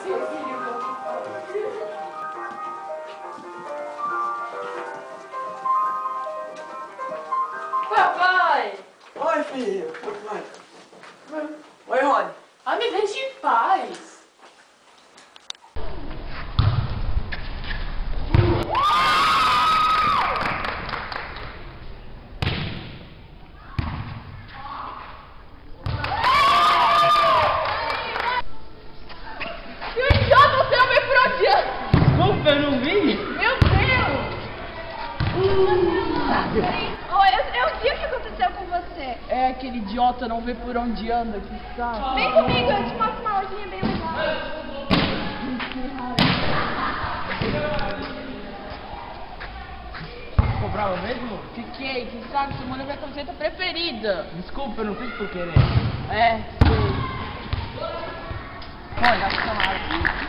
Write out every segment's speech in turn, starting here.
Sim, filho. Papai! Oi, filho. Oi, Rony. Ah, me deixe em paz. Desculpa, eu não vi. Meu Deus! Oi, eu vi o que aconteceu com você. É, aquele idiota não vê por onde anda, que saco. Vem comigo, eu te mostro uma lojinha bem legal. Ficou bravo mesmo? Fiquei, que saco, você mandou minha camiseta preferida. Desculpa, eu não fiz por querer. É, sei. Olha, acho que tá mal.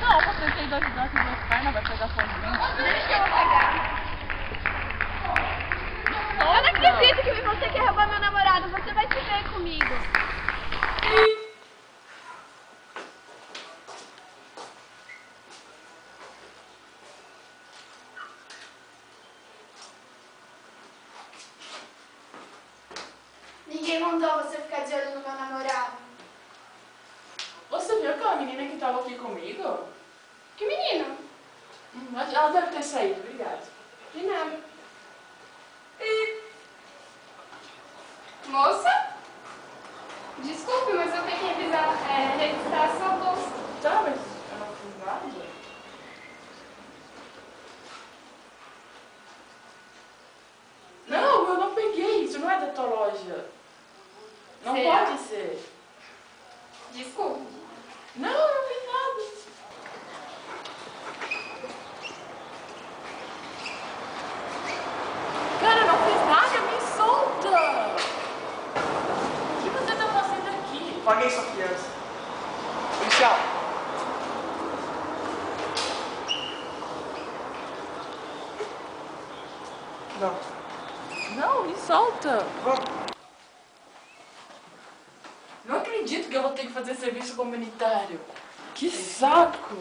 Não, você tem dois braços e duas pernas, vai pegar sozinho. Deixa eu pegar. Eu não acredito que você quer roubar meu namorado. Você vai se ver comigo. Ninguém mandou você ficar de olho no meu namorado. Você viu aquela menina que tava aqui comigo? Que menino? Ela deve ter saído, obrigado. De nada. Moça? Desculpe, mas eu tenho que registrar a sua bolsa. Tá, mas eu não fiz nada. Não, eu não peguei, isso não é da tua loja. Não Será? pode ser. Desculpe. Não, eu não fiz nada. Cara, eu não fiz nada, me solta! O que você tá fazendo aqui? Paguei sua fiança. Policial. Não. Não, me solta! Vamos. Não acredito que eu vou ter que fazer serviço comunitário. Que saco!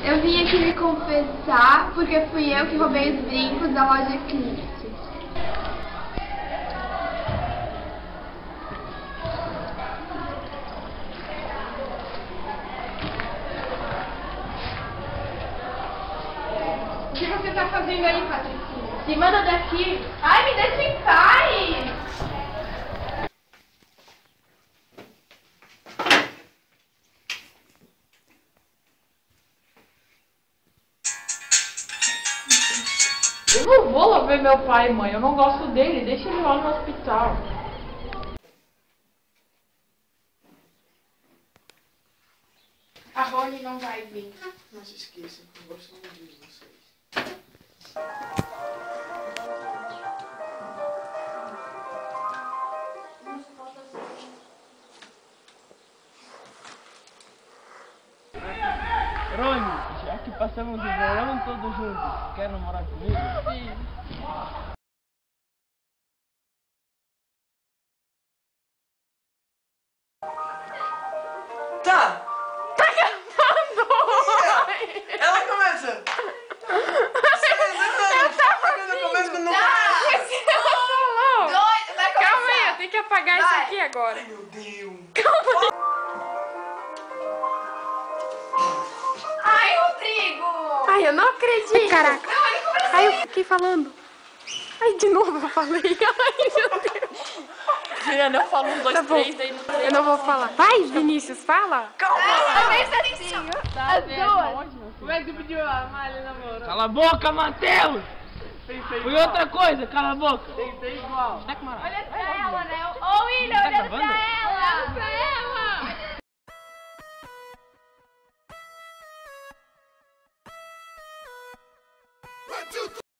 Eu vim aqui me confessar porque fui eu que roubei os brincos da loja Eclipse. O que você tá fazendo aí, Patricinha? Se manda daqui. Ai, me deixa em paz! Eu não vou lá ver meu pai e mãe, eu não gosto dele, deixa ele lá no hospital. A Rony não vai vir. Não se esqueçam que eu gosto muito de vocês. Rony, já que passamos o verão todos juntos, quer namorar comigo? Sim. Tá. Tá gravando! Ela começa. Eu começo quando não começa. Doido, vai começar. Calma aí, eu tenho que apagar isso aqui agora. Ai, meu Deus. Ai, Rodrigo! Ai, eu não acredito. Caraca. Não, ele começou. Ai, eu fiquei falando. Ai, de novo eu falei. Ai, meu Deus. Juliana, eu falo 1, 2, Tá bom. 3, daí no 3. Eu não vou falar. Vai, Vinícius, fala. Presta atenção. As duas. Como é que tu pediu a Miley namoro? Cala a boca, Matheus! Foi outra coisa, cala a boca. Tem igual. Tá com uma- Olha pra ela, né? Ô, William, Tá olhando pra gravando? ela. Olhando pra ela.